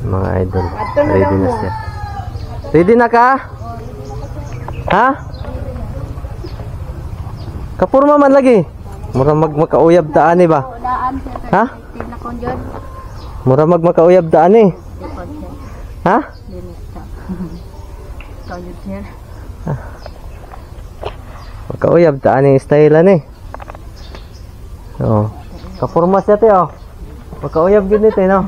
Mga idol, ready na siya. Ready na ka? Ha? Kapurma man lagi. Mura magmakauyab taan ba? Ha? Mura magmakauyab taan Ha? Makauyab taan style Oh. Kapurma siya te oh. Makauyab gid ni te no.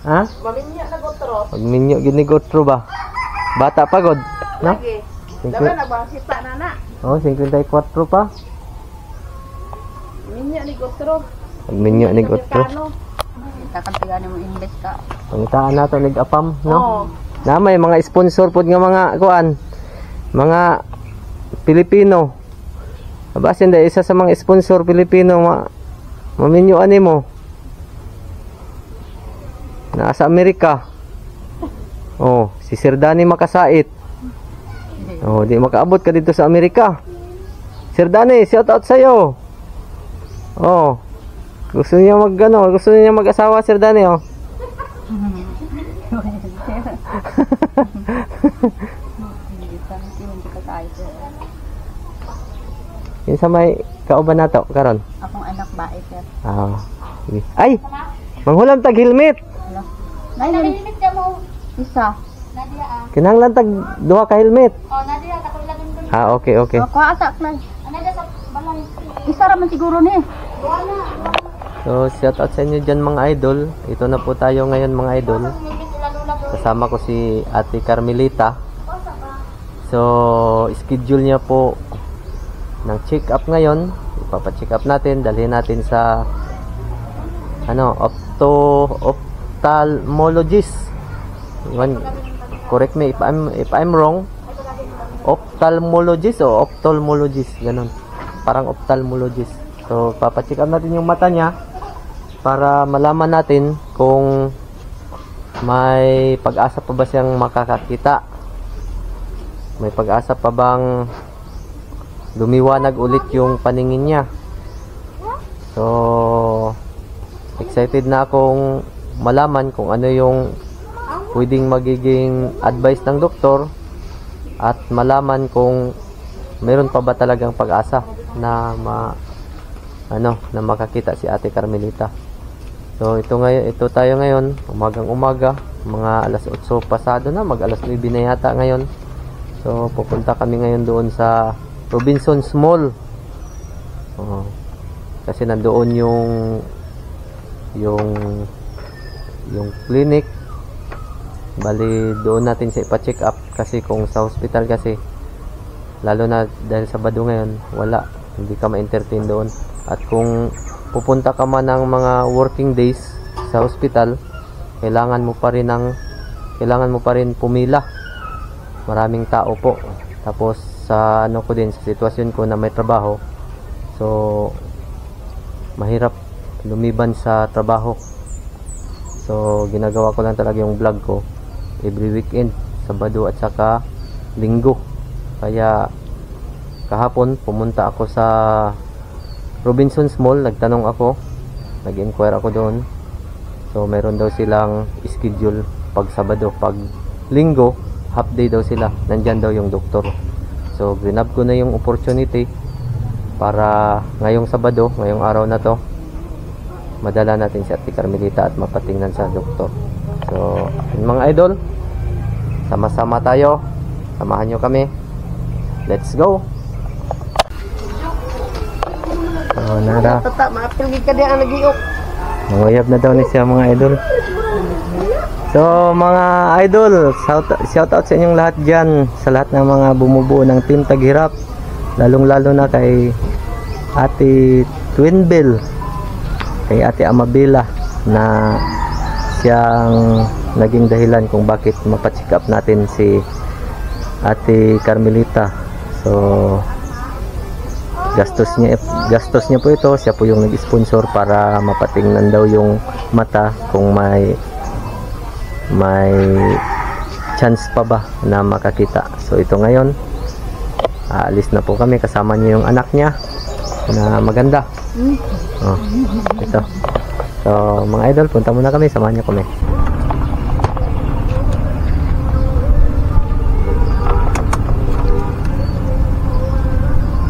Ha? Maminyo na gotro. Magminyo gid ni gotro ba? Bata pa god, no? Dapat na ba sita na na. Oh, 54 pa. Minyo ni gotro. Magminyo ni gotro. Kakantigan mo English ka. Pangitaan nato lig-apam, no? Na may mga sponsor pod nga mga kuan. Mga Pilipino. Abasin da isa sa mga sponsor Pilipino maminyo ani mo. Nasa Amerika. Oh, si Sir Danny Makasait. Oh, di makaabot ka dito sa Amerika. Sir Danny, shout out sa'yo. Oh. Gusto niya gusto niya mag-asawa, Sir Danny, oh. Kinsa may kauban nato karon? Akong anak bae, sir. Ah. Ay! Manghulam tag helmet. Nay, helmet ka mo. Isa. Kinahanglan tag duha ka helmet. Oh, Nadia, katulad din. Ah, okay. Ako atak na. Nadia sa balay. Isa ra man siguro ni. So, shout out sa inyo dyan mga idol. Ito na po tayo ngayon mga idol. Kasama ko si Ate Carmelita. So, schedule niya po ng check up ngayon. Ipapa-check up natin. Dalhin natin sa ophthalmologist. Correct me if I'm wrong. Ophthalmologist o ophthalmologist, ganun. Parang ophthalmologist. So, papa-check up natin yung mata niya para malaman natin kung may pag-asa pa ba siyang makakakita. May pag-asa pa bang lumiwanag ulit yung paningin niya. So, excited na akong malaman kung ano yung pwedeng magiging advice ng doktor at malaman kung meron pa ba talagang pag-asa na na makakita si Ate Carmelita. So ito tayo ngayon, umagang-umaga, mga alas 8 pasado na, mag alas 9 na yata ngayon. So pupunta kami ngayon doon sa Robinson's Mall. Kasi nandoon yung clinic. Bali doon natin siya ipa-check up kasi kung sa hospital kasi lalo na dahil Sabado ngayon, hindi ka ma-entertain doon. At kung pupunta ka man ng mga working days sa hospital, kailangan mo pa rin pumila. Maraming tao po. Tapos sa ko din, sa sitwasyon ko na may trabaho, so mahirap lumiban sa trabaho. So ginagawa ko lang talaga yung vlog ko every weekend, Sabado at saka Linggo. Kaya kahapon pumunta ako sa Robinson's Mall, nag-inquire ako doon. So meron daw silang schedule pag Sabado, pag Linggo half day daw sila, nandyan daw yung doktor. So grinab ko na yung opportunity para ngayong Sabado, ngayong araw na to, madala natin si Ate Carmelita at mapatingnan sa doktor. So mga idol, sama-sama tayo, samahan nyo kami. Let's go. Nara. Manguyab na daw ni siya mga idol. So mga idol, shout out sa inyong lahat dyan, sa lahat ng mga bumubuo ng Team Taghirap, lalong-lalo na kay Ate Twinbell, kay Ate Amabila na siyang naging dahilan kung bakit mapacheck up natin si Ate Carmelita. So gastos niya po ito, siya po yung nag-sponsor para mapatingnan daw yung mata kung may chance pa ba na makakita. So ito ngayon, aalis na po kami, kasama niya yung anak niya na maganda. Ito. So mga idol, punta muna kami, samahan niyo kami.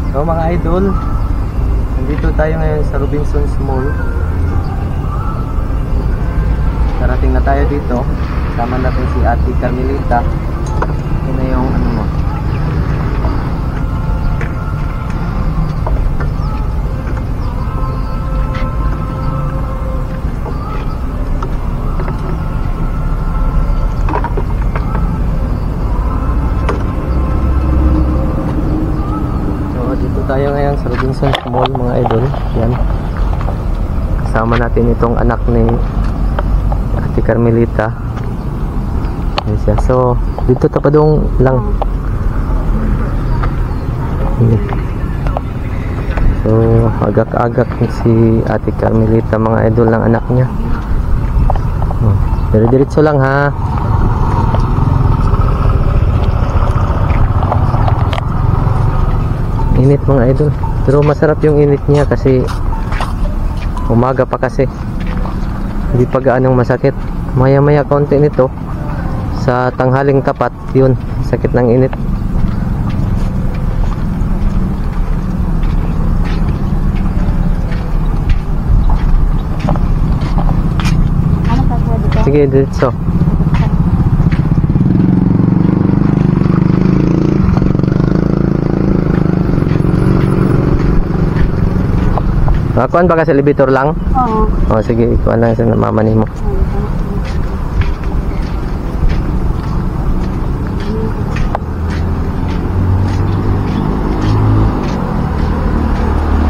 So mga idol, nandito tayo ngayon sa Robinsons Mall. Darating na tayo dito. Kasama natin si Ate Carmelita. Ito na yung ano mo. Tayo ngayon sa Robinsons Mall mga idol. Yan. Kasama natin itong anak ni Ate Carmelita. Yan siya. So, dito tapadong lang. So, agak-agak si Ate Carmelita mga idol ng anak niya. Dire-diretso lang ha. Init mga idol, pero masarap yung init niya kasi umaga pa kasi, hindi pa gaanong masakit. Maya maya konti nito sa tanghaling tapat, yun sakit ng init. Ano pa pwede ko? Sige, diretso. Kuan ba kasi elevator lang? Oo. Oh, sige, ikuan lang sa mama nimo.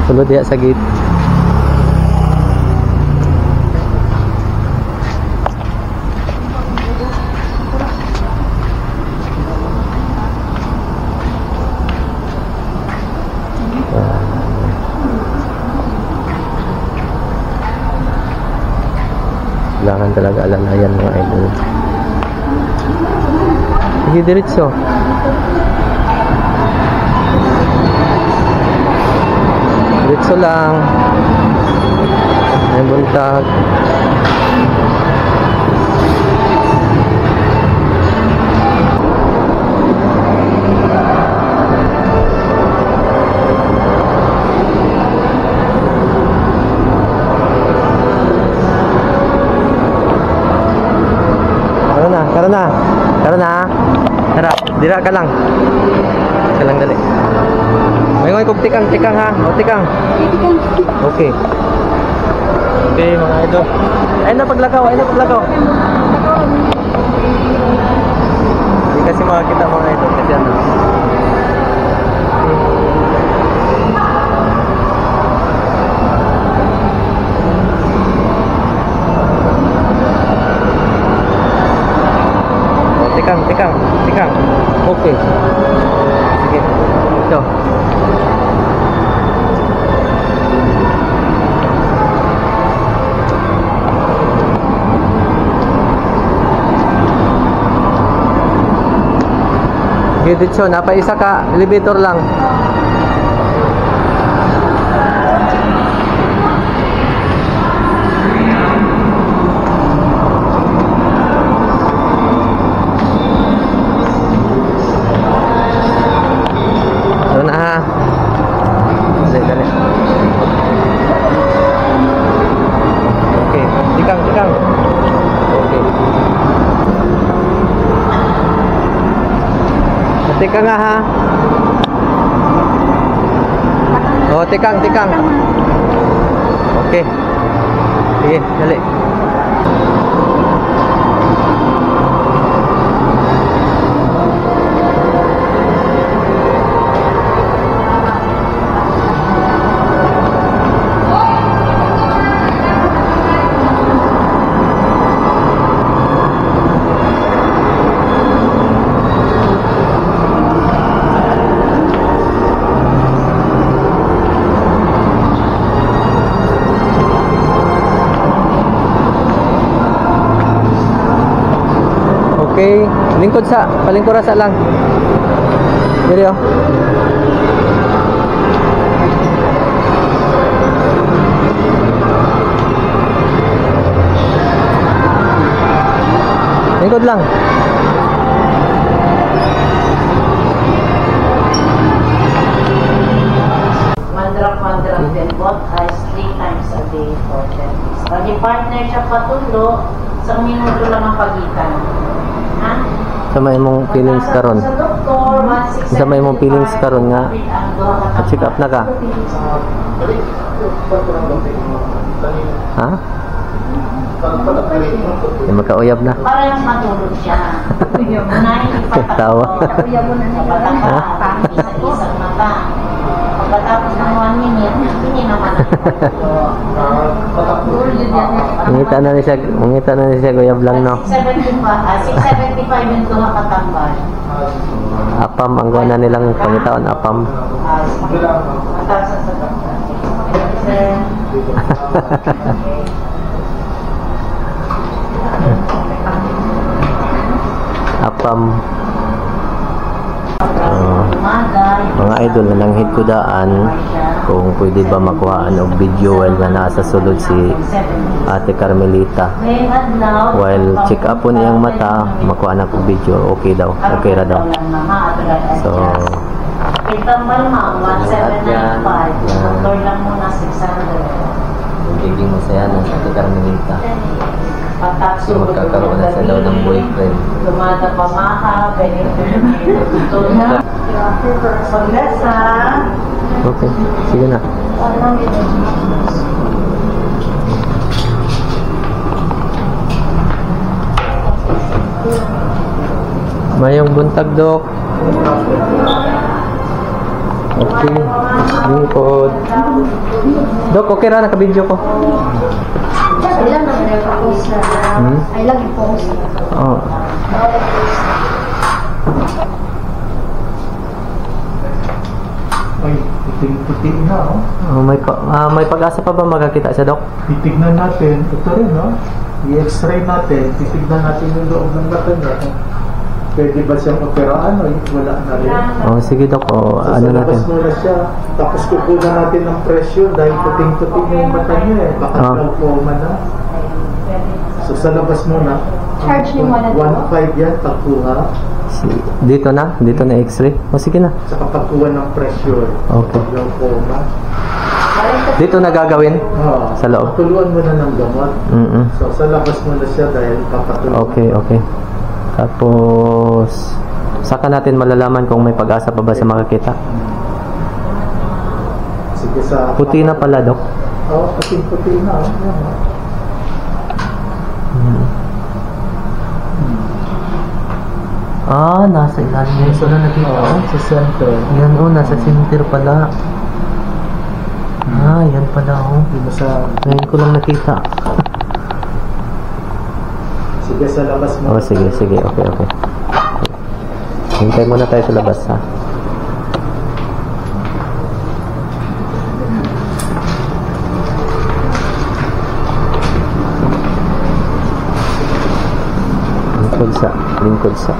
Sulod diya sa gate. Kailangan talaga alalayan mga idol. Sige, diretso. Diretso lang. May buntag. Tara, dira ka lang. Ka lang dali. May ngoy kog tikang ha. O tikang. Okay. Okay mga idol. Ay na paglakaw. Hindi kasi makakita mga idol kasi ano. Tikang. Okay. Sige. Ito. Sige, dito. Napaisa ka. Elevator lang. Dali. Okay, tikang. Okay. Tikang nga ha. Oh, tikang. Okay. Sige, dali. Okay, lingkod sa, palingkura sa lang. Dili oh. Lingkod lang. day for 10 days. Pag partner siya patulo, isang minuto lang ang pagitan. Ha? Sa may mong feelings karon. Sa doktor, 1675. Sa may mong feelings karon nga. Check up na ka. Ha? Ay, magkauyab na. Para yung matulog siya. Unahin ipatak Tawa. ko. Isa-isang mata. Pagkatapos ng 1 minute, hindi naman Mungita na ni siya uyab lang no. 675 yung tuha katambal. Apam ang gawa na nilang pangitaon apam. Matapos sa doktor. Apam. Mga idol na nang hit ko daan kung pwede ba makuhaan og video while nga nasa sulod si Ate Carmelita while check up po niyang mata makuha na kong video okay daw okay ra daw so Pitambal ma'am, 1795. Doktor lang muna 600. magiging masaya na si Ate Carmelita Patakso, magkakaroon na siya daw ng boyfriend Lumada pa maha, pwede ito na. Paglasa. okay sige na mayong buntag dok okay lingkod dok okay ra naka-video ko Ilang na rin post na. Ay lang yung post. oh Ay, puting-puting na, oh. may pag-asa pa ba magkakita siya dok Titignan natin, ito rin, no? I-x-ray natin, titignan natin yung loob ng mata niya. Pwede ba siyang operaan o wala na rin? oh sige dok oh So, ano sa natin labas muna siya, tapos kukunan natin ng pressure dahil puting-puting yung mata niya eh. Baka glaucoma na. So sa labas muna, Charge ni mo na 1.5 yan, pagkuha. dito na x-ray oh sige na Saka pagkuha ng pressure. Okay. Glaucoma. dito na gagawin sa loob Patuluan mo na ng gamot. So sa labas muna siya dahil papatuluan. okay tapos saka natin malalaman kung may pag-asa pa ba sa makakita Sige sa... puti na pala dok Oo, puting-puti na. nasa ilalim yan so na nakita Sa center. yan nasa center pala yan pala Dito sa... ngayon ko lang nakita Sige sa labas mo. sige okay hintay muna tayo sa labas ha lingkod sa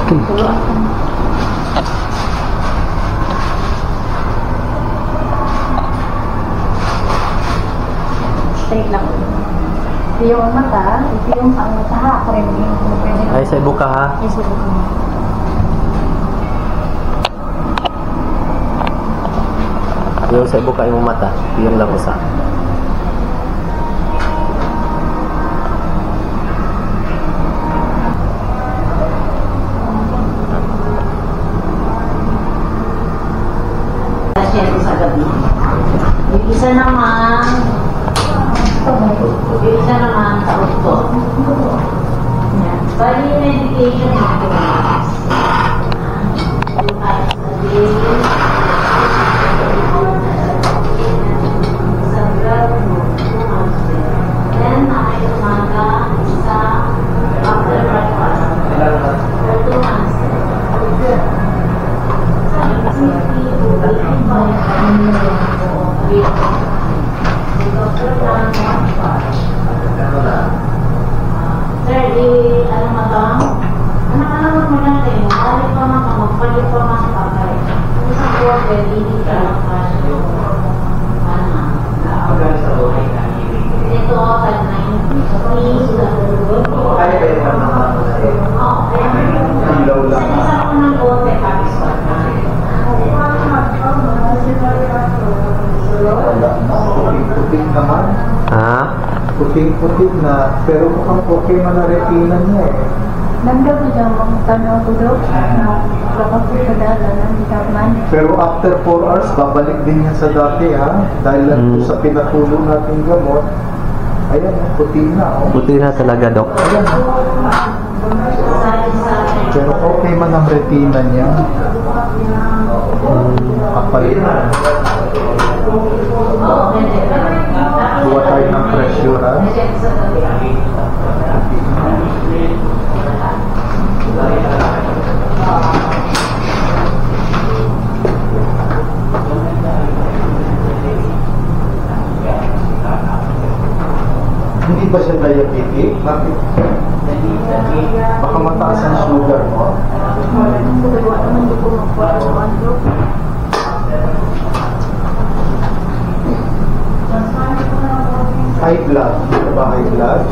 okay Straight lang. Ito yung mata, ito yung ang mata ha. Ako rin yung pwede na. ay sa ibuka ha Ay, sa buka mo. yung sa ibuka yung mata yung lang isa Sa gabi. Yung isa naman sa usto. Yan. Bali yung medication ito. 2 times a day. Isang Hindi na, pero mukhang okay man na retina niya eh. Nandun ko dyan mga tanong ko daw. Kapag ko sa dala, nandito man. Pero after 4 hours, babalik din yan sa dati ha. Dahil lang sa pinatulong natin gamot, ayan, puti na. Oh. Puti na talaga, Dok. Ayan, pero okay man ang retina niya. Kapalit na. Kuha tayo ng pressure ha. Hindi ba siya diabetic? Bakit? Baka mataas ang sugar mo? High blood. Dito ba high blood?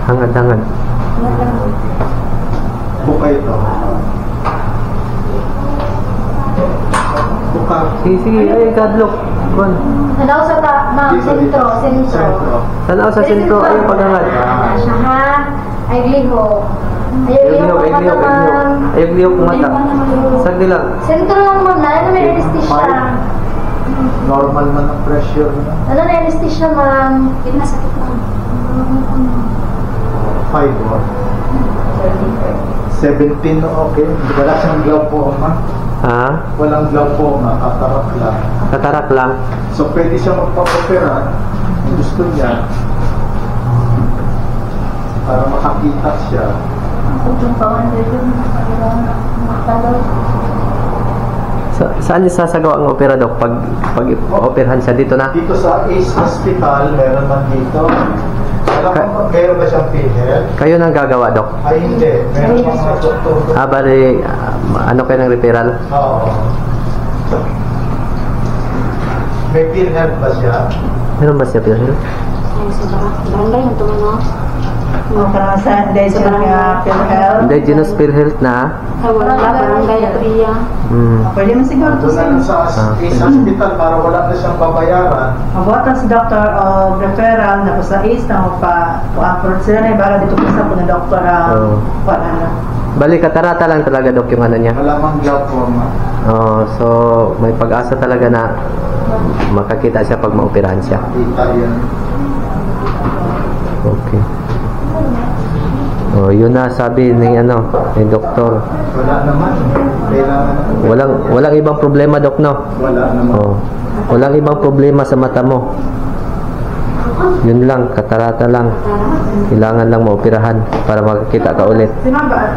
Hangad-hangad. Buka ito. Buka. Sige, ay, kadlok. Kuan. Tanaw sa ma'am, sentro. Tanaw sa sentro, ay, paghangad. Ha? Ay, liho. Ayog lihok mata. Sagdi lang. Sentro lang ma'am, na may anesthesia. Normal man ang pressure niya. Ano na anesthesia ma'am? Hindi na sakit ma'am. 5 or 17 okay. Wala siyang glaucoma. Ha? Walang glaucoma, katarak lang. Katarak lang. So pwede siya magpa-opera kung gusto niya para makakita siya. Kung pawan din makatalo. Saan niya sasagawa ang opera, Dok? Pag operahan siya dito na? Dito sa Ace Hospital, meron man dito. Meron ba siyang PhilHealth? Kayo nang gagawa, Dok? Ay hindi, meron mga doktor. Bali, ano kayo ng referral? Oo. May PhilHealth ba siya? Meron ba siya, Pierre? Ay, sa barangay yung tumano. Karanasan dahil sa mga PhilHealth. Indigenous PhilHealth na? Wala barangay Priya. Pwede mo siguro Doon na sa Ace Hospital para wala na siyang babayaran. mabuatan si Dr. o referral na sa ACE na magpa-upload sila na para dito sa po na Dr. Bali, katarata lang talaga, Dok, yung ano niya. Malamang glaucoma. So, may pag-asa talaga na makakita siya pag maoperahan siya. Kita yan. Okay. Yun na sabi ni doktor. Wala naman. Kailangan Walang ibang problema, Dok, no? wala naman. Walang ibang problema sa mata mo. Yun lang, katarata lang. Kailangan lang maoperahan para makakita ka ulit. Si Ma'am ba?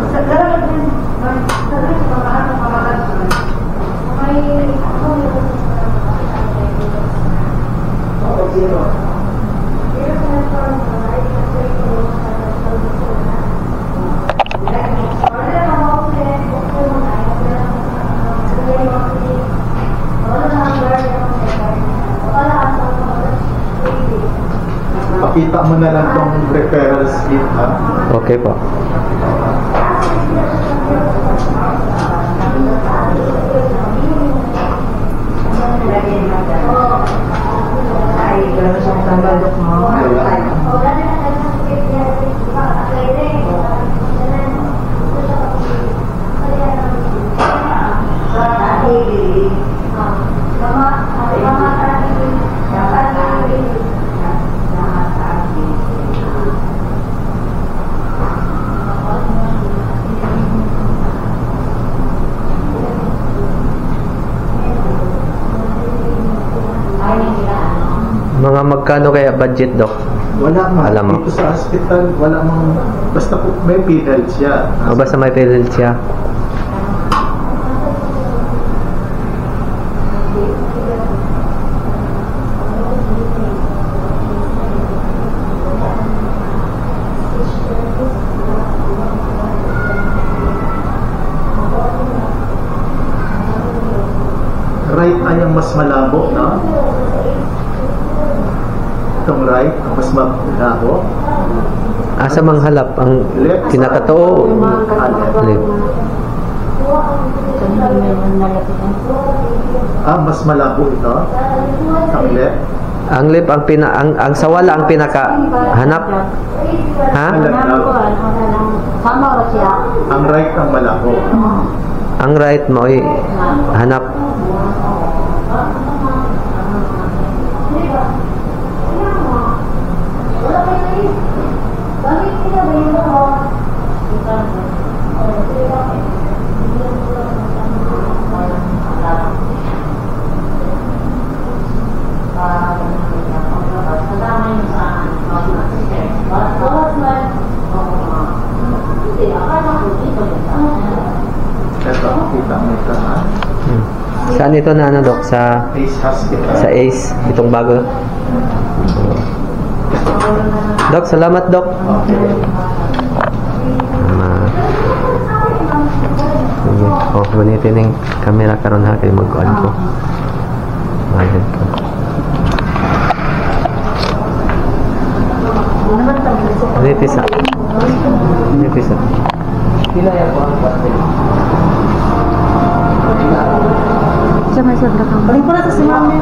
Pakita mo na lang tong referral slip ha. Okay po. Mga magkano kaya budget, Dok? Wala man. Alam mo. Dito sa hospital, wala mang, basta po may pedal siya. O basta may pedal siya. Right ay ang mas malabo, no? Itong right, ang mas malabo. Asa mang halap ang Left. kinakatoo. Left. Mas malabo ito. Ang left. Ang left ang sawala ang pinaka hanap. Ha? Sama ba siya? Ang right ang malabo. Ang right mo ay hanap. Ito, kita mo ito, ha? Saan ito na ano, Dok? Sa Ace Hospital. Ace, itong bago. Dok, salamat, Dok. Okay. Oh, gunitin yung camera karon ha kay mag-on ko. Magod ko. Nipis ha. Nipis ha. Pila yan po ang pastel? Siya may sabla kang. Balik ko na sa simami.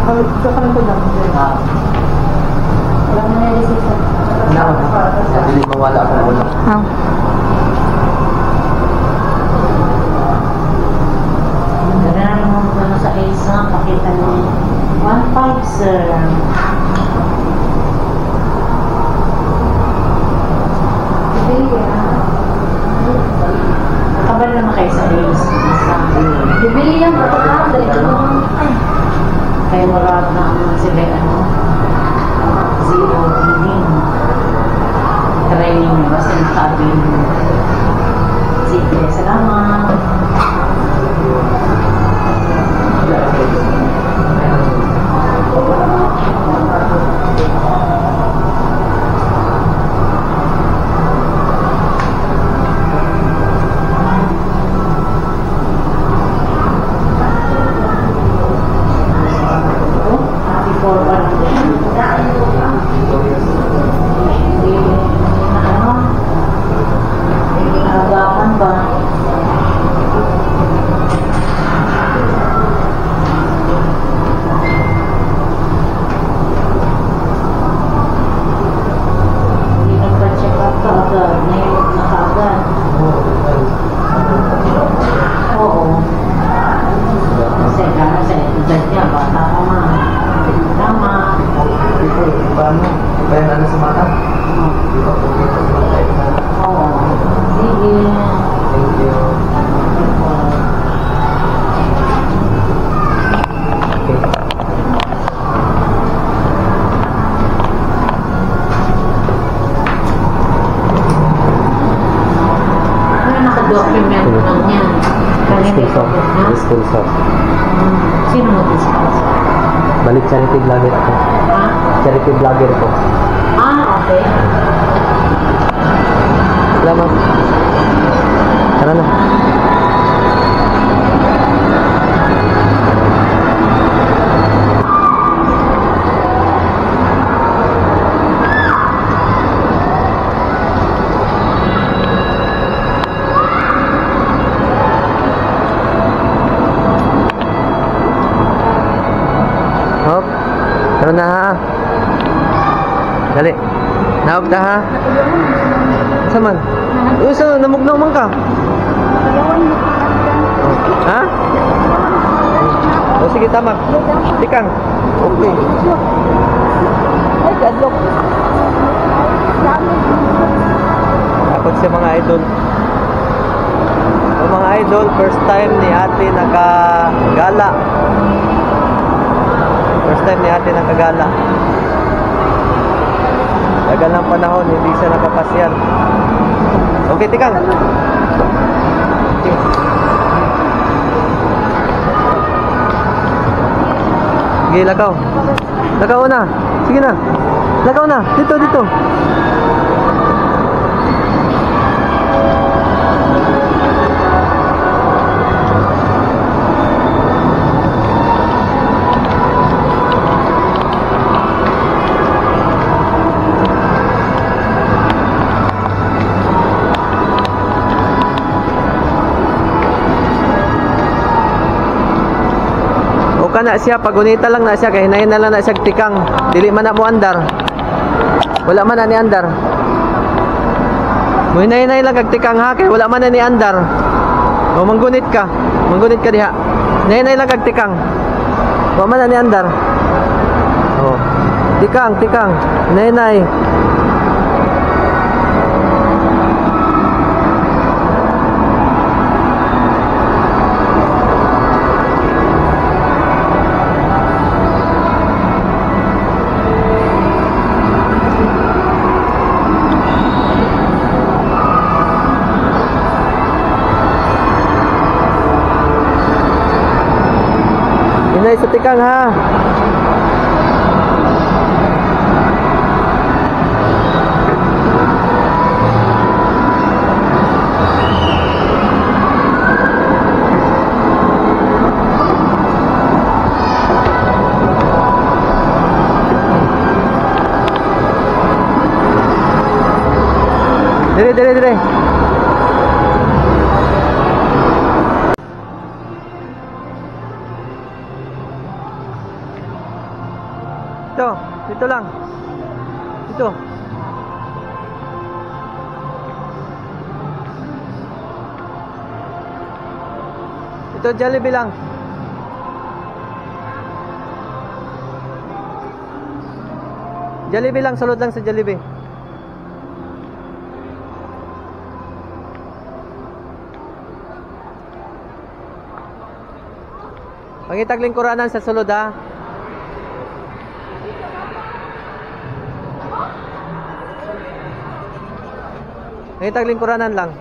Ito ka lang ko lang. Wala na resita. Hindi mawala akong ulo. Ganun mo na sa isa, pakita mo. 1.5, sir. Nakabal naman kayo sa ace. Bibili yan, pataka. Dali ko lang. Kaya marami na sila, zero healing. Training mo, basta nakabi mo. Sige, salamat. Document lang yan. Sponsor. Sino mo discuss? Balik charity vlogger ako. Ha? Charity vlogger ko. Okay. Salamat. Tara na. Hop. Tara na ha. Dali. Naog ta ha. Asa man? Usa namugnaw man ka. Ha? O sige tama. Tikang. Okay. Ay kadlok. Dapat sa mga idol. O mga idol, first time ni ate nakagala. First time ni ate ng Kagala. Tagal ng panahon, hindi siya nakapasyal. Okay, tikang. Okay. Sige, lakaw. Lakaw na. Sige na. Lakaw na. Dito, dito. Na siya pagunita lang na siya kay hinayin na lang na siya tikang dili man na mo andar, wala man na ni andar mo hinayin lang kag tikang ha kay wala man na ni andar o manggunit ka diha hinayin lang kag tikang wala man na ni andar oh tikang hinayin. Sa tikang ha. Dire. Dito lang. Dito. Ito Jollibee lang. Jollibee lang, salud lang sa Jollibee. Pangitag lingkuranan sa sulod ha. Pangitag lingkuranan lang.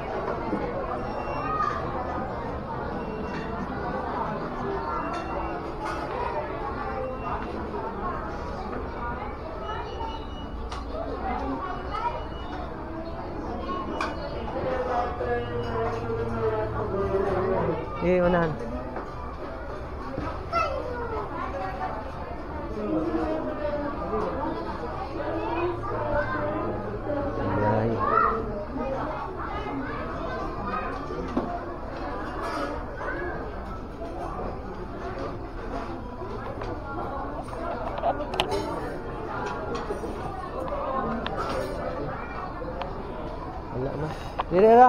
Unahan. Ay. Wala na. Dire.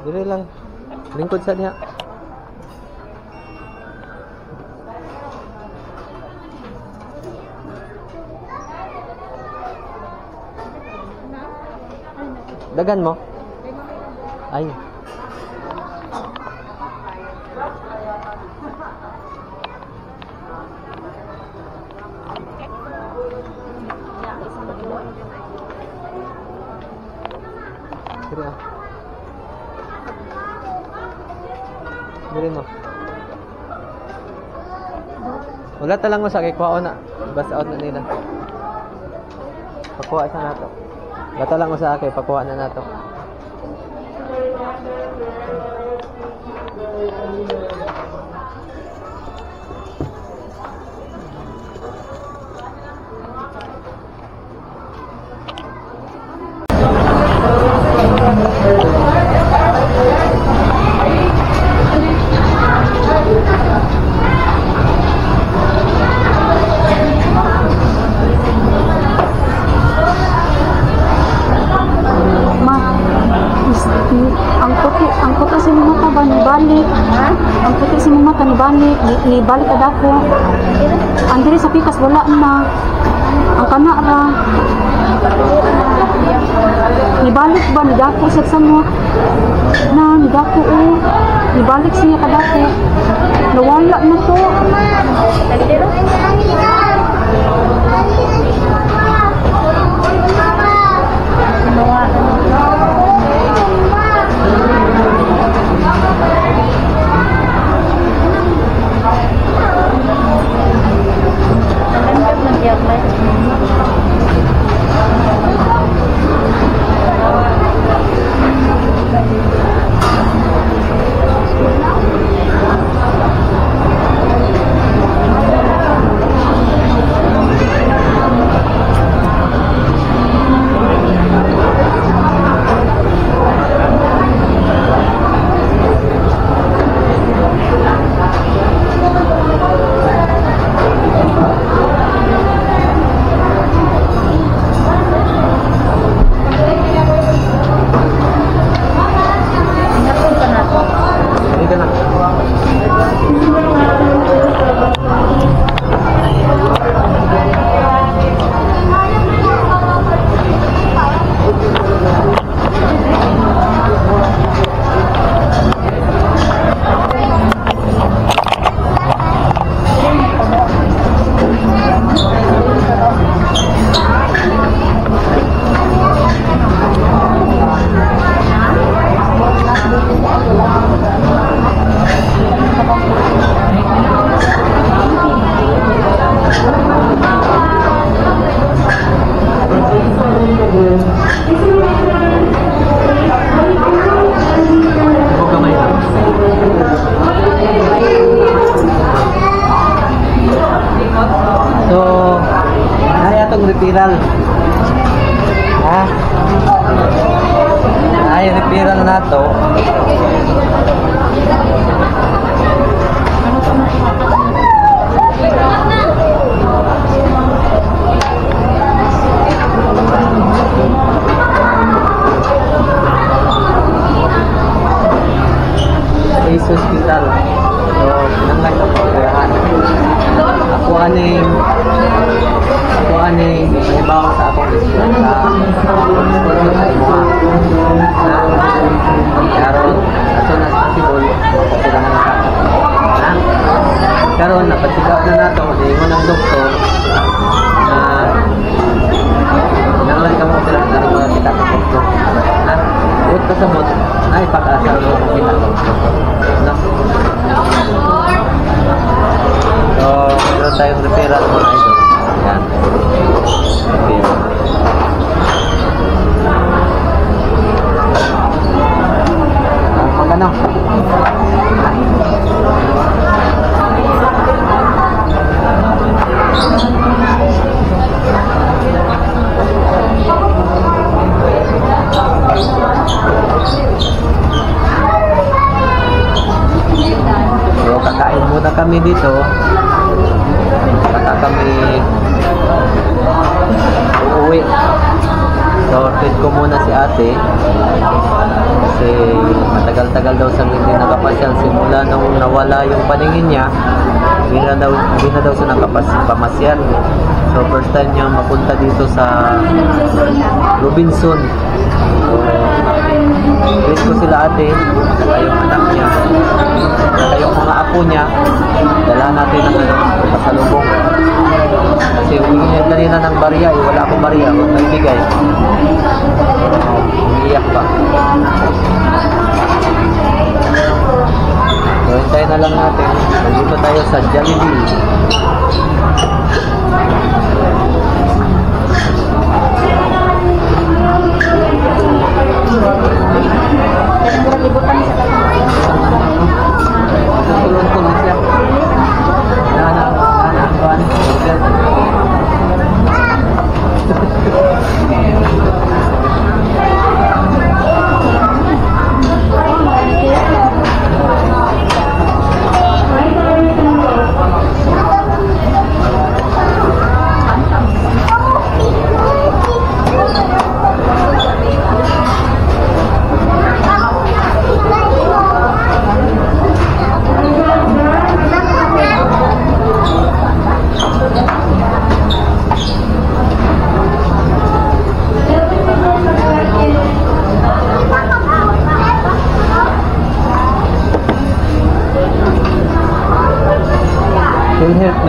Dire lang. Lingkod sa niya. Dagan mo? Ay. Dire ah. Dire mo. Wala talang mo sa kay kuha na. Basta out na nila. Pakuha sa nato. Bata lang mo sa akin, pakuha na nato. Ang puti sa mga mata ba nibalik? Ha? Ang puti sa mga mata nibalik, nibalik ka dako. Ang diri sa pikas wala na. Ang kana ra. Nibalik ba nidako sa samot? Na nidako ibalik siya kadako. Nawala na to. Referral. Ay, referral na to. Ace Hospital. So, sinanglan ko po kirahan. Ako aning halimbawa sa akong isla sa karon as soon as possible mapupilahan ka karon napatigaw na nato ingon ng doktor na nanglan ka mo sila karon mga kita sa doktor ut kasabot ay pag-asa mo kita no. So meron tayong referral mga idol. Yan. Okay. Magkano? So kakain muna kami dito. Baka kami uuwi. So, treat ko muna si ate kasi matagal-tagal daw sa hindi nakapasyal simula nung nawala yung paningin niya. Hindi na daw siya nakapamasyal. So, first time niya mapunta dito sa Robinson. So, treat ko sila ate saka yung anak niya saka yung mga apo niya. Dala natin ang pasalubong kasi humingi niya kanina ng barya wala akong barya, huwag nagbigay. Umiiyak pa. So hintayin na lang natin. Dito tayo sa Jollibee.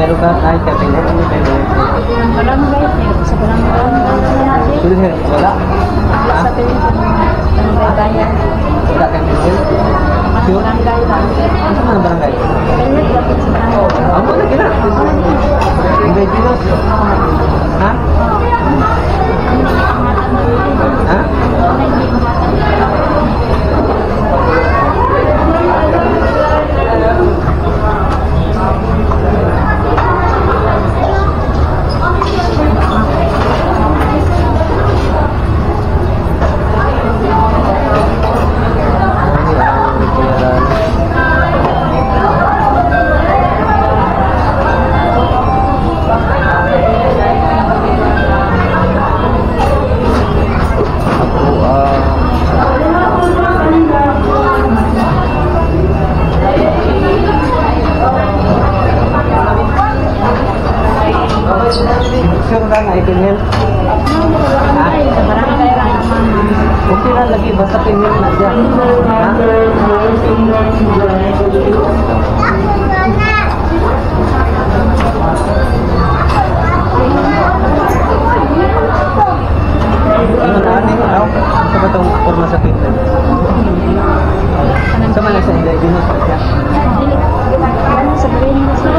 meron ka kahit kapilin, ano meron? Barangay, sa barangay natin. Tuloy nga, wala. Ha? Sa barangay bayan. Wala kang kapilin? Sure? Barangay lang. Ano man ang barangay? Helmet dapat sa barangay. Ang mga kina? Hindi, Pinos? Ha? Ha? Sure ka nga ipinil? Ha? Sa barangay lang naman. Okay na lagi, basta pinil na dyan. Ha? Ano na, ano yung araw? Sa ba itong forma sa pinil? Sa man sa hindi, Pinos pa siya. Sa barangay.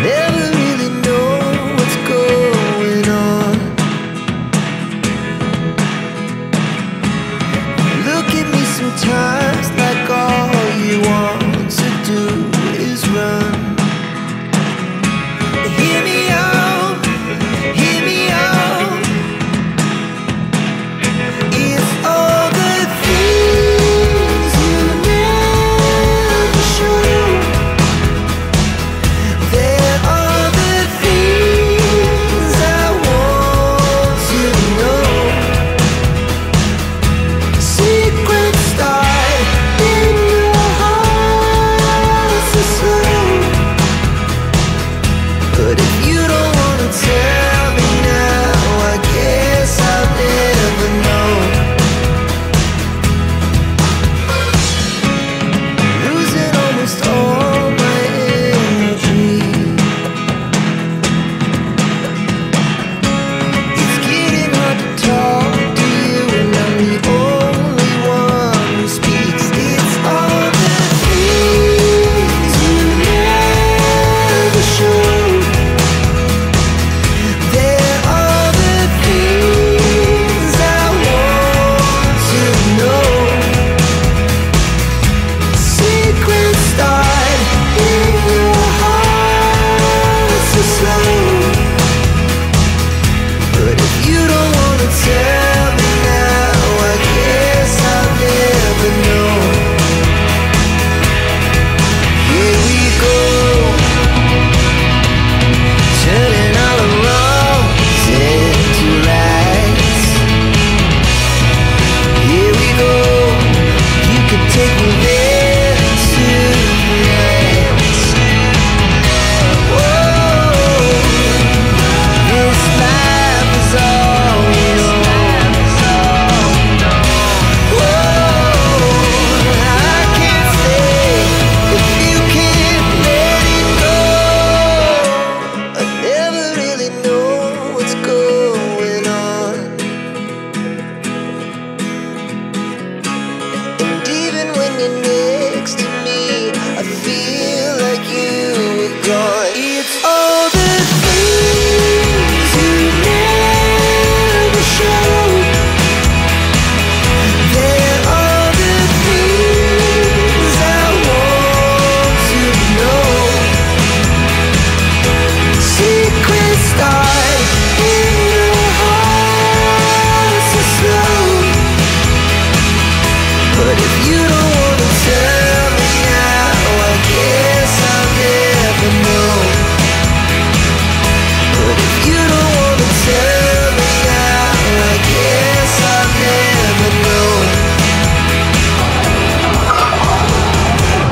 Never really know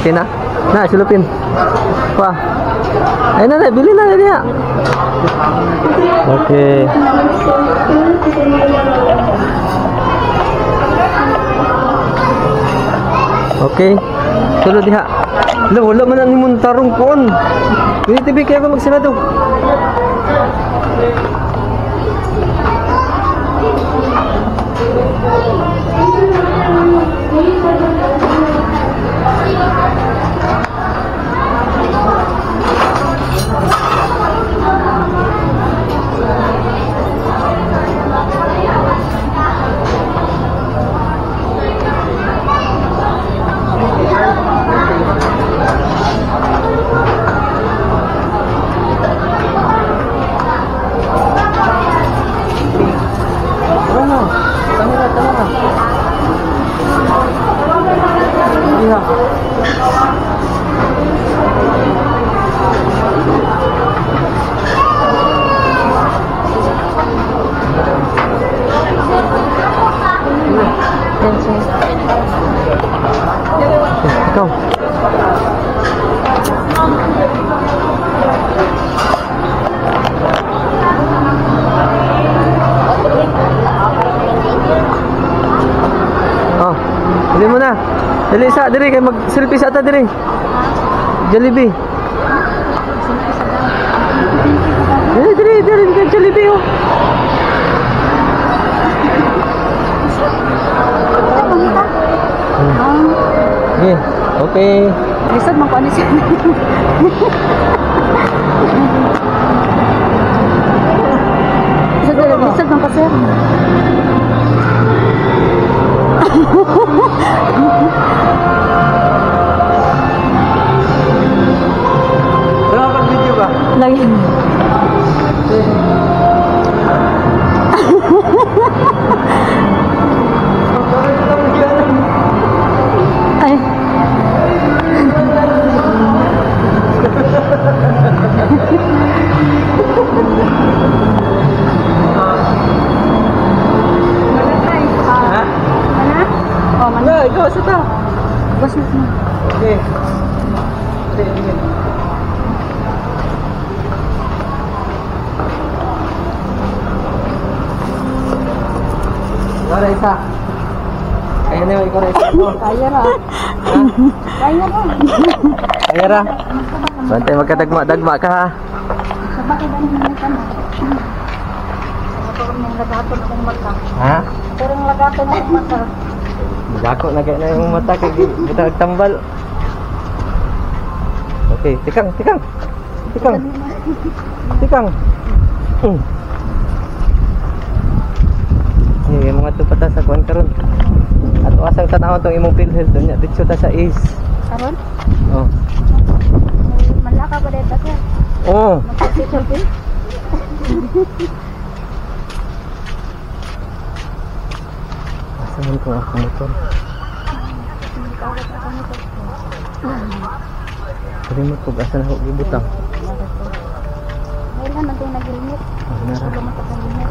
Okay na? Na, silupin. Pa. Ay na, bili na niya. Okay. Okay. Sulod diha. Wala man ang imong tarong kon. Dili tibi kaya ko magsinado. Ikaw. Oh, dali mo na. Dali sa diri kay mag-selfie sa ata diri. Jollibee. Diri kay Jollibee oh. Okay. Okay. Lisod man ko ani siya. Lisod man ka sir. Dapat video ba? Lagi. Ay. Mana? Ikaw sa ta. Bas mo. Okay. Wala isa. Kaya na ikaw na isa. Kaya ra. Kaya ra. Kaya ra. Bantay magkadagma-dagma ka ha. Sabak ka gani man ka na. Turong yung lagaton akong mata. Ha? Turong lagaton akong mata. Dako na kaya na yung mata kay kita tambal. Okay, tikang. Yung mga tupata sa kuan karon. At asang tanawon tong imong PhilHealth nya dito ta sa Ace. Karon? Oh. Malaka ba dito sir? Oh. Magpapicture. Asan ko ako motor? Kaya mo pag asan ako gibutang. Kailan na tayo nag-helmet? Nara. Wala mo ka-helmet.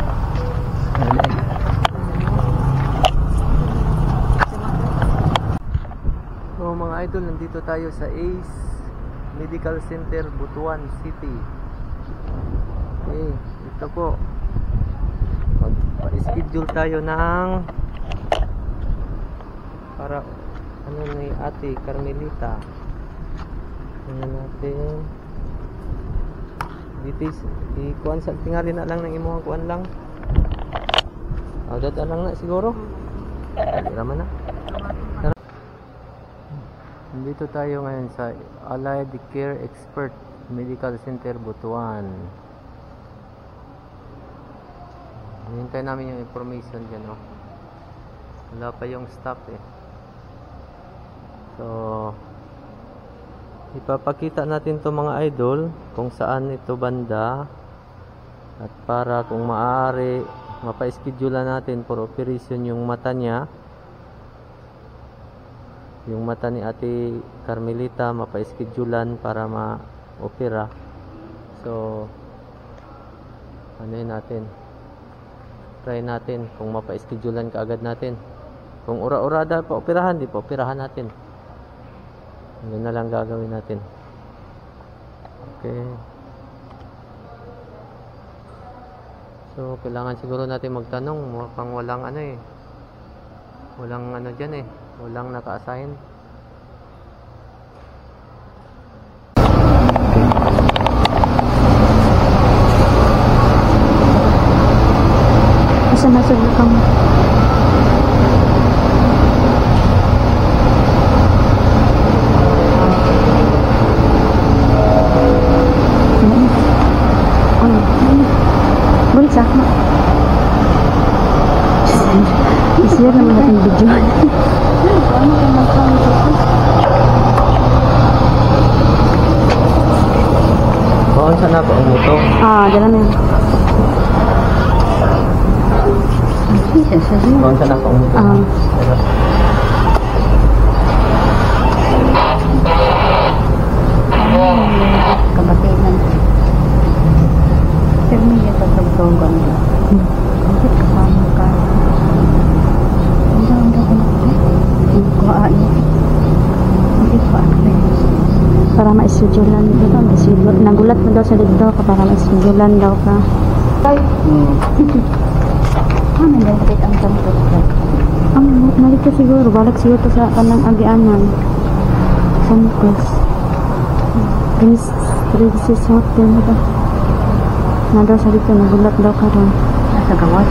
So mga idol, nandito tayo sa Ace Medical Center, Butuan City. Okay, ito po. Magpa-schedule tayo ng para ano ni Ate Carmelita. Ano natin dito ikuan sa tingali na lang ng imuhang kuan lang. Data lang na siguro. Raman na. Nandito tayo ngayon sa Allied Care Expert Medical Center, Butuan. Hinintay namin yung information dyan, oh. Wala pa yung staff eh. So ipapakita natin to mga idol kung saan ito banda, at para kung maaari mapa-schedule natin for operation yung mata niya, yung mata ni Ate Carmelita, mapa-schedulean para ma-opera. So ano yun natin, try natin kung mapa-schedulean kaagad natin. Kung ura-urada pa operahan, di pa operahan natin. Yun na lang gagawin natin. Okay. So, kailangan siguro natin magtanong. Mukhang walang ano eh. Walang ano dyan eh. Walang naka-assign. Asa nasod ka mo? Balik sa ako. Isir naman natin video. Ano ka magkakaroon dito? Bawang sana ba ang muto? Dala na yun. Bawang sana ba ang muto? Kabatinan. Pero hindi ito tagtogan nila. Bakit kasama ka? Ang ko na ito. Hindi ko aanit. Hindi ko aanit. Para ma-schedulean dito. Nagulat mo daw sa dito ka para ma-schedulean daw ka. Nandapit ang tampot ka. Nalito siguro. Balik siguro to sa kanang agianan. Sampos. Princess Hotel mo ba? Na daw sa dito, nagulat daw ka ron. Nasa gawas?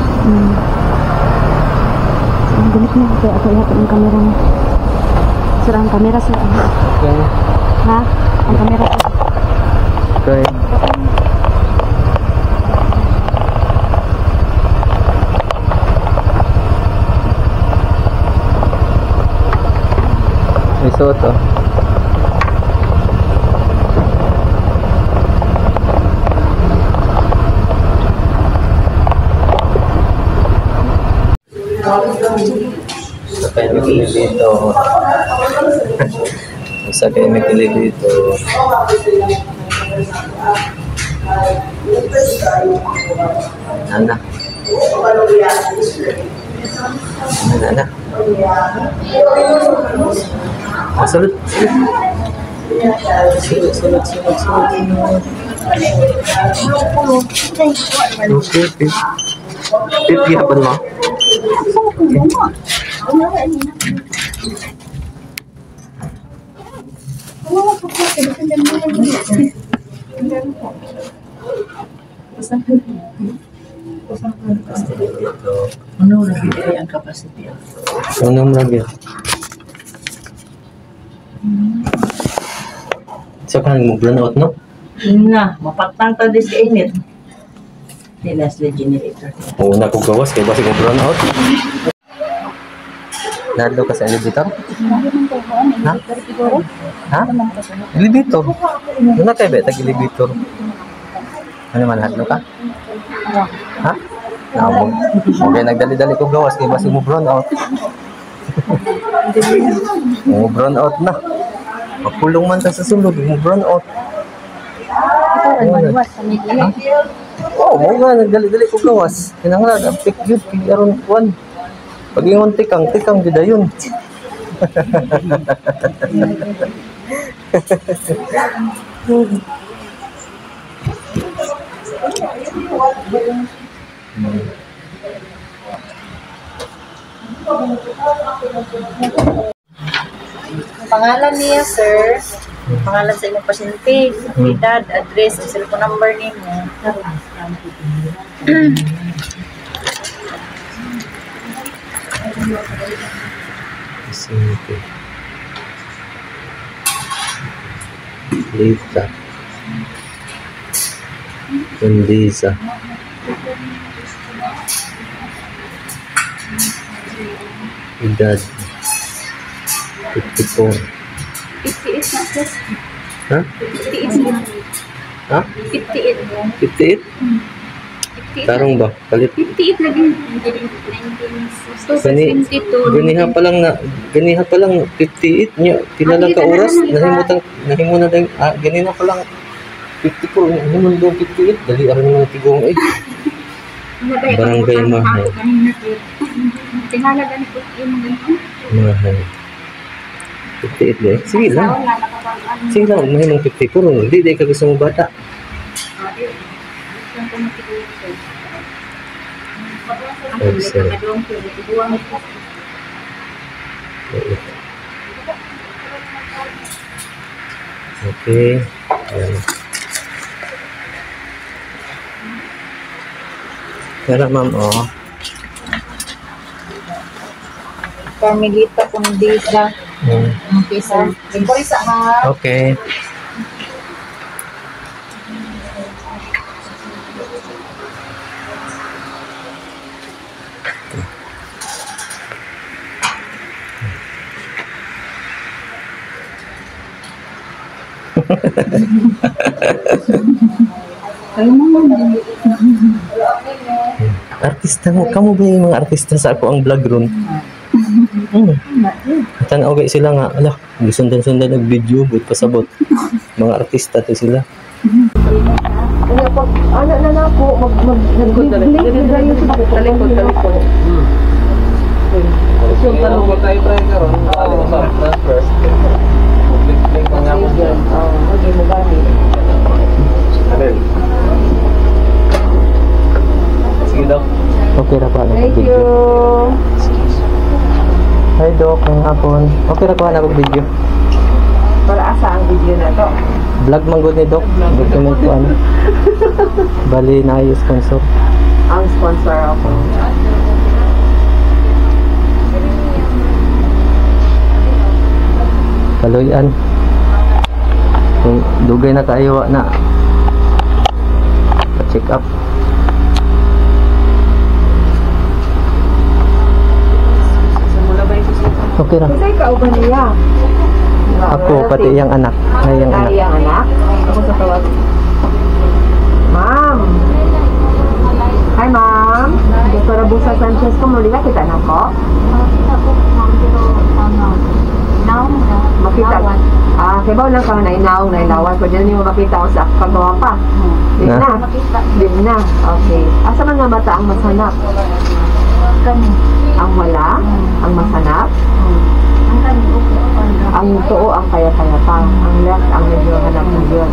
Nagulat mo, kaya ako ihatid ang kamera mo. Sira ang kamera sa Okay. ha? Ang kamera sa Okay. May soto. Sa kayo may dito. Sa kayo may dito. Nana. Nana. Sunod. Sunod. Okay. Pipi hapon mo? Ano lagi kaya ang capacity? Ano lagi? So kan mo burn out no? Na, mapatang ta dis init. Nila sa generator. Una ko gawas kay basi ko burn out. Nado ka sa elevator? Ha? Ha? Elevator? Ano tayo ba? Tag-elevator. Ano man, hadlo ka? Ha? Nabog. Okay, nagdali-dali ko gawas kaya basi mo brown out. Mo brown out na. Pagpulong man ta sa sulod, mo brown out. Oo, mo nga, nagdali-dali ko gawas. Kinanglan, ang pick yun, aron kuwan. Pag ingon tikang gida yun. Pangalan niya, sir. Pangalan sa inyong pasyente, edad, address, cellphone number niyo. Sinte. Lita. Condisa. Edad 54. 58 na sis. Ha? 58 na. Ha? 58. 58? Tarong ba? Kalit. 58 lagi. Ganiha pa lang 58 niya. Kilala ka oras. Nahimo na dahil. Ganina pa lang 54. Nahimo na 58. Dali aran mga tigong eh. Barangay Mahal. Tinalaga ni ko yung mga Mahal. 58 na eh. Sige lang. Sige lang, umahin ng 54. Hindi, dahil ka gusto mo bata. Oh, sir. Okay. Ayan. Tara, ma'am, oh. Carmelita Condisa. Okay, sir. Isa ha. Okay. Artista mo, kamu ba yung mga artista sa ako ang vlog ron? Tanaw kayo sila nga, ala, sundan-sundan ng video, but pasabot. Mga artista to sila. Ano pag anak na ako, mag-blink na yung talikod. So, tanong mo tayo karon. First. Blink pa nga mo dyan. Okay, mo gani. Sige, Doc. Okay na pa. Thank you. Hi, Doc. Ang hapon. Okay na pa na video. Para asa ang video na to? Vlog man good ni Doc. Document ko ano. Bali na yung sponsor. Ang sponsor ako. Kaloyan. Kung dugay na kayo na pa-check up. Okay ra. Kasi ikaw ba niya? Ako pati iyang anak. Iyang anak. Iyang anak? Ako sa tawag. Ma'am! Hi, ma'am! Dr. Abusa Sanchez ko, muli ka kita na ko? Makita. Kaya ba lang kang nainaw, nailawan. Pwede na mo makita ko sa kagawa pa. Di na. Di na. Okay. Asa man nga mata ang masanap? Ang wala? Ang masanap? Ang tuo ang kaya-kaya pa. Ang left ang medyo hanap ng yun.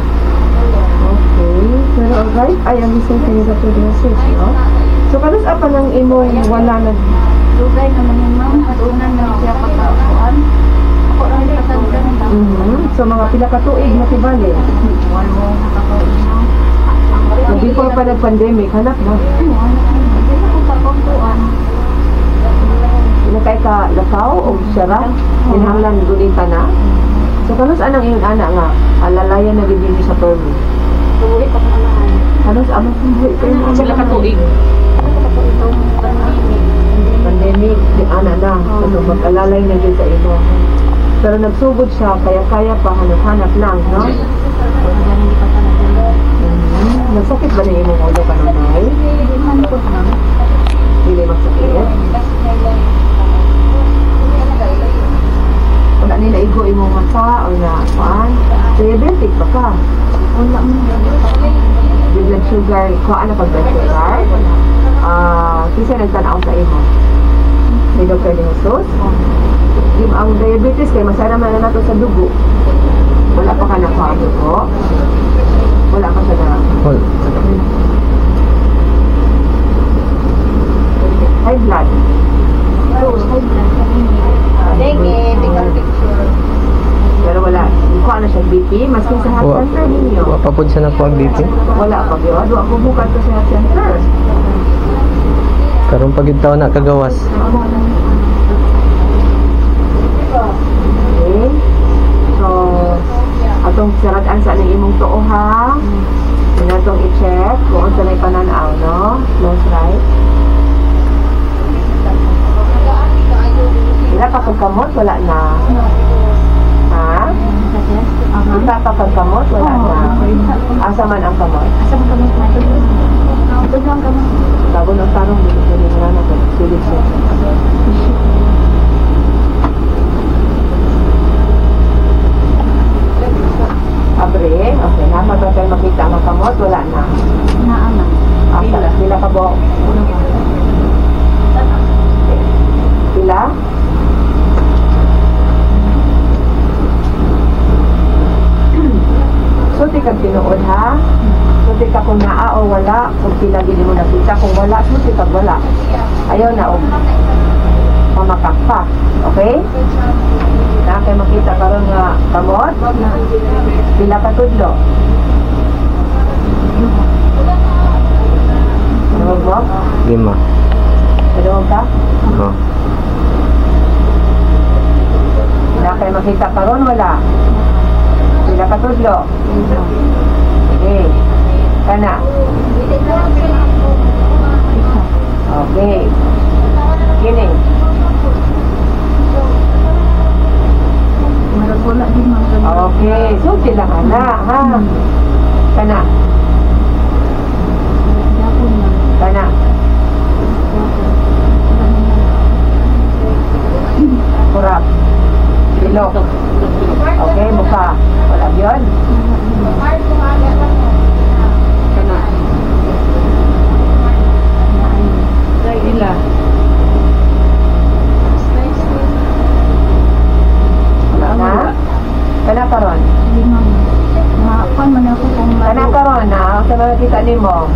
Okay. Pero alright. Ay, ang isang kayo sa prognosis, no? So, kanas apa ng imong wala na? Dugay naman yung ma'am, adunan na siya pagkakuan. Ako lang yung patagdan. So, mga pila ka tuig na tibali. Walo nakakaunaw. Kung before pa nag-pandemic, hanap na. Hindi na kung kakuntuan. Nakay ka lakaw o siyara, hinanglan gulita na. So, kanos anang iyong anak nga? Alalayan na bibili sa permi. Tuwi pa naman. Kanos amang kumbuhi kayo? Sila katuig. Ako itong Pandemic, di anak na. So, mag-alalay na din sa ito. Pero nagsugod siya, kaya-kaya pa, hanap-hanap lang, no? hindi pa talaga. Nagsakit ba na imong ulo ka nung nay? Hindi man po ma'am. Hindi magsakit? Wala nila igo imong mata o na paan? Diabetic ba ka? Wala mo. Blood sugar, kuhaan na pag-blood sugar? Kasi nagtanaw sa imo. May Dr. Jesus? Ang diabetes kay masara man na nato sa dugo. Wala pa ka na kuhaan dugo? Wala pa siya na. High blood. Dengue, tinggal picture. Pero wala. Kuhaan na siya BP. Maski sa health center ninyo. Wapapod siya na po ang BP. Wala pa. Doon ako bukat ko sa health center. Karong pagid taon na kagawas. Okay. So, atong saratan sa ng imong tuo ha. Yun atong i-check kung sa may pananaw, no? Close right. Wala pa pagkamot, wala na. Ha? Wala pa pagkamot, wala na. Asa man ang kamot? Asa mo kami natin? Ito lang kami. Bago ng tanong, hindi ko na natin. Sulit siya. Abre, okay na. Pag tayo makita ang kamot, wala na. Naanak. Asa, pila ka bo? Pila? ka kung naa o wala, kung pila gid mo nakita, kung wala, susi pag wala. Ayaw na og mamakakpa. Okay? Na kay makita karon nga kamot. Pila ka tudlo. Ano mo? 5. Ano ka? Oh. Na kay makita karon wala. Pila ka tudlo. Okay. Kana. Okay. Kini. Wala din man. Okay. So sila kana, ha. Kana. Yapon na. Kana. Kurap. Ilok. Okay, mukha. Wala yun. Kana. Ila. Wala na. Kana karon. Lima. Maapan man ako kung Kana karon na. Sa mga kita ni mo.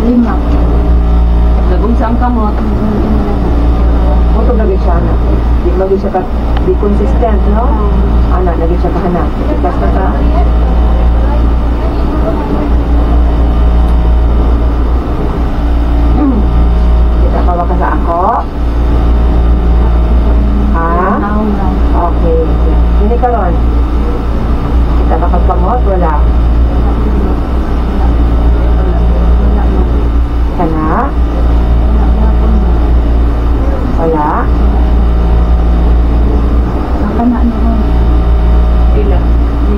5. Lagong sang kamot. Mutog lagi siya na. Di lagi siya di consistent, no? Ana, lagi siya kahanap. Basta ka. Kita kawa ka sa ako. Ha? Naon lang. Okay. Sini karon. Kita makapamot, wala. Kana? Wala. Saka na noon. Ila. 5.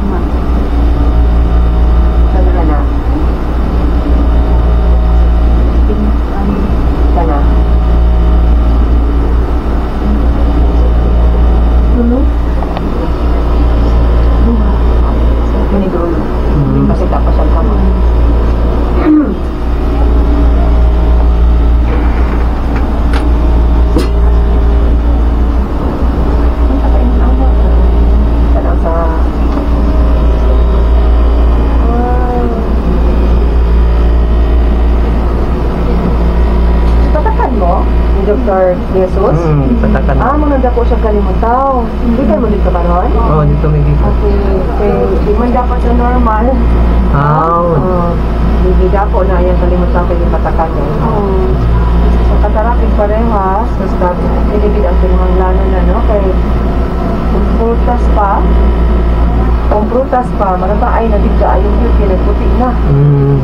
Kana na. Kana. Tulo. Ini dulu. Kasi tapos ang kamot. Tanong sa patakan mo ni Dr. Jesus? Patakan. Mga dako siya kalimutaw. Hindi kayo mo dito karon? Oh, dito may dito. Okay. Di man dapat sa normal. Hindi dapo na yung kalimutaw kayo patakan yan. Sa katarapin parehas, sa pinibid ang pinanglano na, no? Kay kung prutas pa, marata ay nabig kaayong yun, pinagputi na.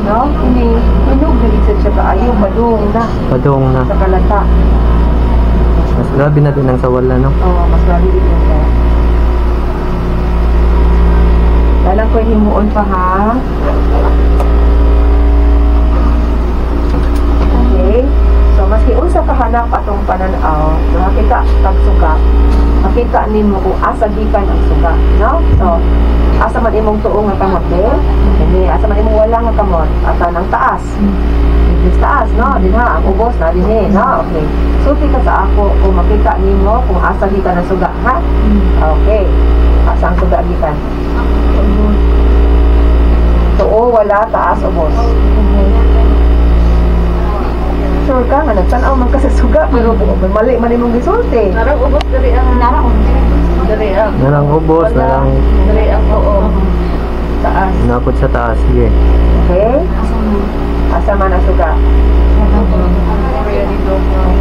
No? Inog na isa siya kaayong, badong na. Padong na. Sa kalata. Mas grabe na din ang sawala, no? Oo, mas grabe din yun siya. Dalang ko himuon pa, ha? Okay? So, maski unsa kahanap atong pananaw, nakakita kag suga, makita nimo kung asa gikan ang suga, no? So, asa man imong tuong nga kamot, hindi, asa man imong wala nga kamot, asa nang taas. Dis taas, no? Dinha, ang ubos na dinhi, no? Okay. Suti ka sa ako kung makita nimo kung asa gikan ang suga, ha? Okay. Asa ang suga gikan? Tuo, wala, taas, ubos. Sure ka nga, nagtanaw man ka sa suga, pero mali man imong gisulti. Narang ubos dari ang Narang ubos, narang Dari ang oo. Taas. napod sa taas. Sige. Okay? Asa man ang suga?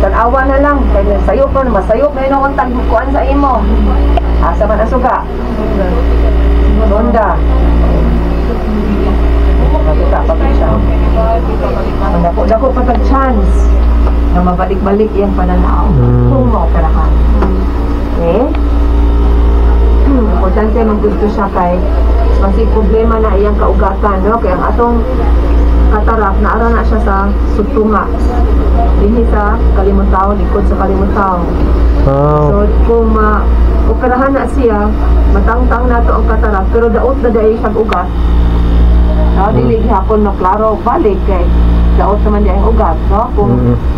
Tanawa na lang. Kaya sayop na, masayop na yun ang tagbukuan sa imo. Asa man ang suga? Honda. Nakita pa ba siya? Dako pa tag-chance na mabalik-balik yung pananaw kung maoperahan. Okay? Importante mag-gusto siya kay kasi problema na iyang kaugatan, no? Kaya ang atong katarak, naara na siya sa sutunga. Dinhi sa kalimutaw, likod sa kalimutaw. So, kung operahan na siya, matangtang na to ang katarak, pero daot na dahil siyang ugat. No, dili hapon no klaro balik kay daot naman diay ugat, no?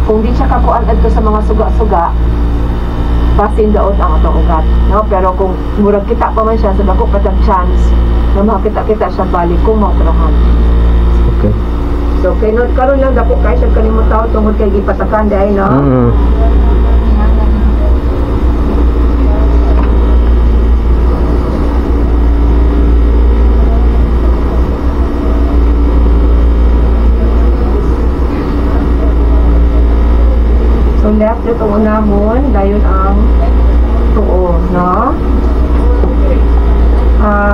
Kung di siya kakuan adto sa mga suga-suga, basin daot ang atong ugat, no? Pero kung murag kita pa man siya sa dako pa tag chance na makita-kita siya balik kung maoperahan. Okay. So kay not karon lang dako kay siya kanimo tao tungod kay gipatakan dai no. So left ito unahon dayon ang tuo, no?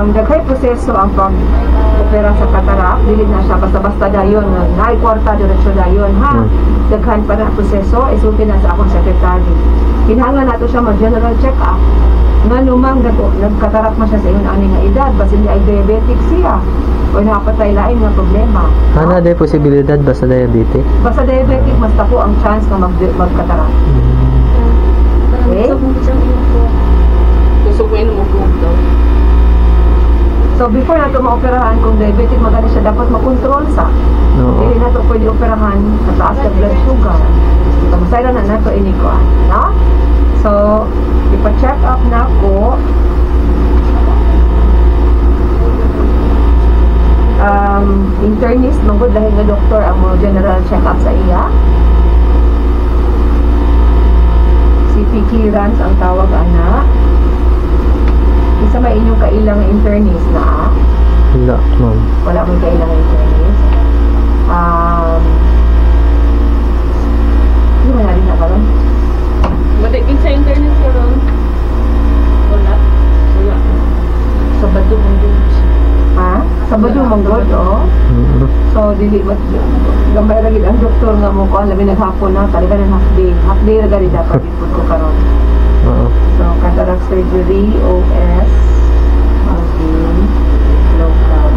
Daghay proseso ang pag-opera sa katarak, dili na siya basta-basta dayon, na kwarta diretso dayon, ha? Daghan pa na proseso, isulti na sa akong secretary. Kinahanglan nato siya mag-general check-up. Nga lumang nagkatarak man siya sa iyon ani nga edad, basin ay diabetic siya. O nakapatay lain nga problema. Ano day posibilidad basta diabetic? Basta diabetic, mas tako ang chance na magkatarak. Okay? Gusto ko yun mo daw. So before nato maoperahan kung diabetic magani siya dapat makontrol sa. Oo. Dili nato pwede operahan sa taas ka blood sugar. So masayra na nato ini ko, no? So ipa-check up na ko. Internist mangod dahil nga doktor ang mo general check up sa iya. CT clearance ang tawag ana. Isa may inyong kailang internist na? Wala, ma'am. Wala mong kailang internist. Hindi mo na rin na karon? Matigin sa internet ka ron? Wala. Wala. Sabado mong yun. Ha? Sabado mong god, oh? So, dili, gamay lagi ang doktor nga mo ko, labi naghapon na, talaga ng half day. Half day lagi dapat ipod ko karon. So, cataract surgery, OS, okay, local.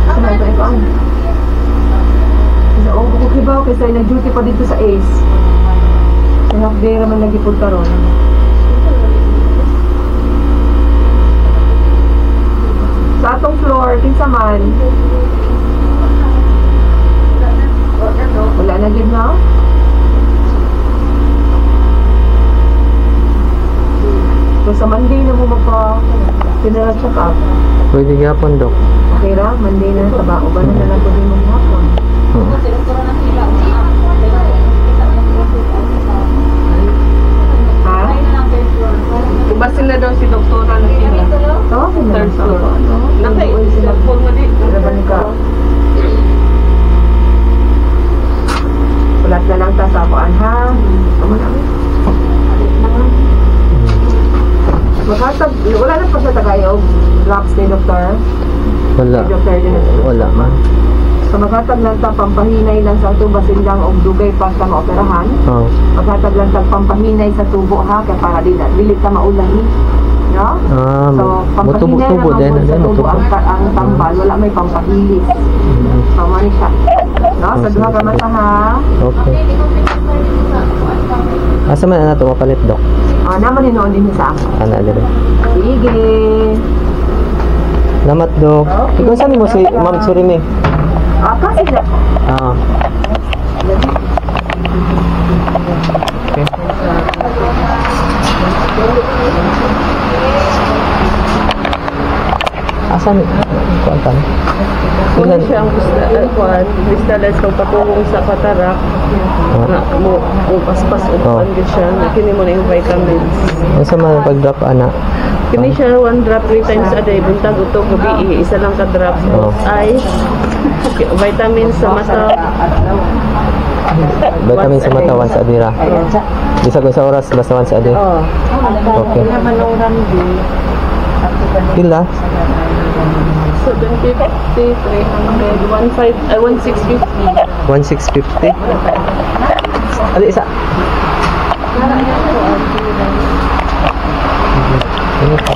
Saan na ito ikaw ang? Kasi, kukibaw, kasi nag-duty pa dito sa ACE. Sa half day naman nag-ipod karon. Sa atong floor, kinsa man. Wala na gid na? So sa Monday na mo magpa-general check-up. Pwede gyapon, Dok. Okay ra, Monday na sa bao ba na lang pwede mo hapon. Ha? Ibasin na daw si doktora na sila. So, Third floor. Nakay, sila cellphone mo di. laban ka. Ulat na lang ta sa akoan ha. Tama na. Makatag, wala na pa sa tagayog drops ni doktor. Wala. Si doktor din na. Wala, ma'am. So maghatag lang ta pampahinay lang sa tubo silang og dugay pa sa maoperahan. Oo. Maghatag lang ta pampahinay sa tubo ha kay para dili ta maulahi. No? So pampahinay mutubo din sa tubo mutubo. ang tambal wala may pampahilis. So mani siya. No? Sa duha ka mata ha. Okay. Asa man na ito mapalit, Dok? Naman hinoon din sa ako. Ana dire. Sige. Salamat, Dok. Ikaw saan mo si Ma'am Surimi? Kasi na. Okay. Asan? Kuan ka? Kung siya ang gusto lang sa patulong sa katarak, na mo paspas upan siya, kini mo na yung vitamins. Asa man pag-drop ana? Kini siya 1 drop 3 times a day, buntag utok gabi, isa lang ka drop. Ice, vitamins sa mata. Vitamin sa mata once a day ra. Bisa ko sa oras basta once a day. Okay. Pila? 750, 300, 1650. 1650. Ali isa. Ini pa.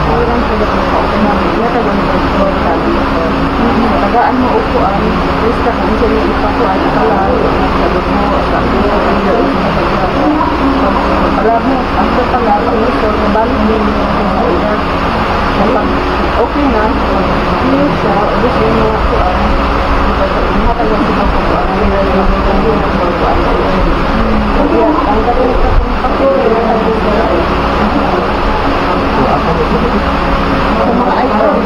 Mayroon sa dapat sa automatic. Natagang control sabi ko. Tagaan mo upuan. Basta kung siya yung ipakuan. Kalay. Sabi mo. Sabi mo. Alam mo. Ang pala. So, nabalik din yung kinaina. Kapag okay na. Clear siya. Gusto mo upuan. Natagang sinukupuan. Nilagyan mo yung upuan. Kaya, ang gawin ka kung pakuan. Sa mga item.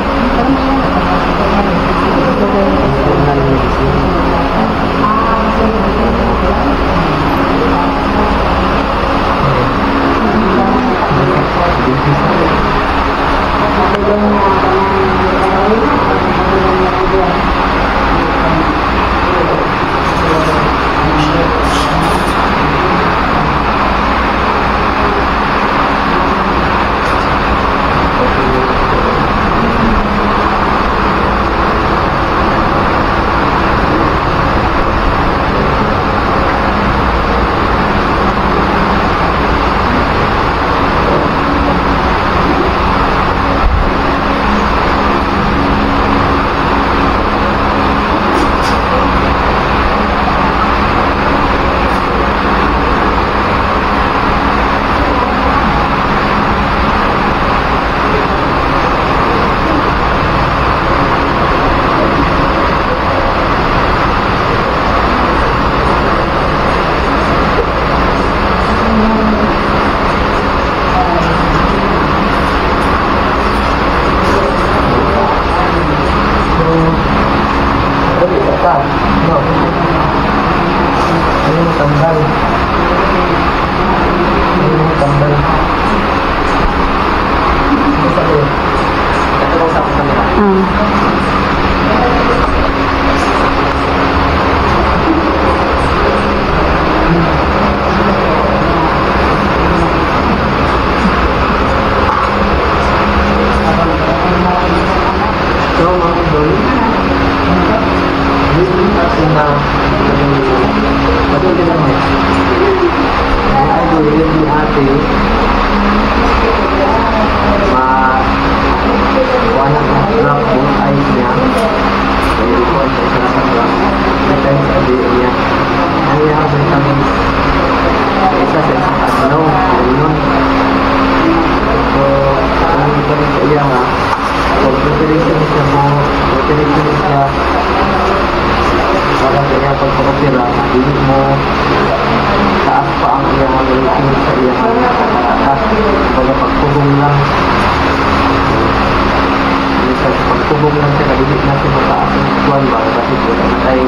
Pagpubong lang siya, kadibig natin mataas ang tuwan ba? Kasi wala na tayo,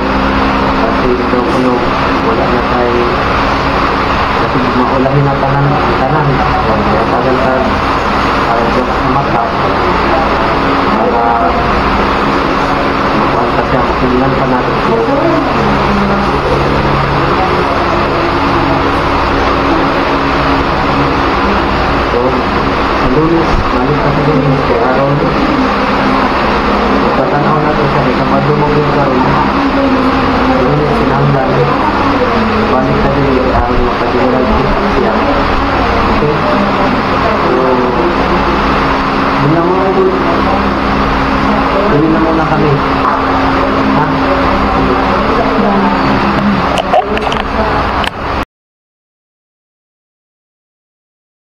kasi ito kuno, wala na tayo, kasi maulahin na tanan, kaya tagal ka, para siya sa mata, para makuhan pa siya, kukunan pa natin siya. So, sa Lunes, balik pa sa Lunes, kaya araw patanaw natin sa may kamadumong yung karoon. Doon yung sinanggan. Balik na din yung araw na pag-general siya. Okay? So, yun na muna kami.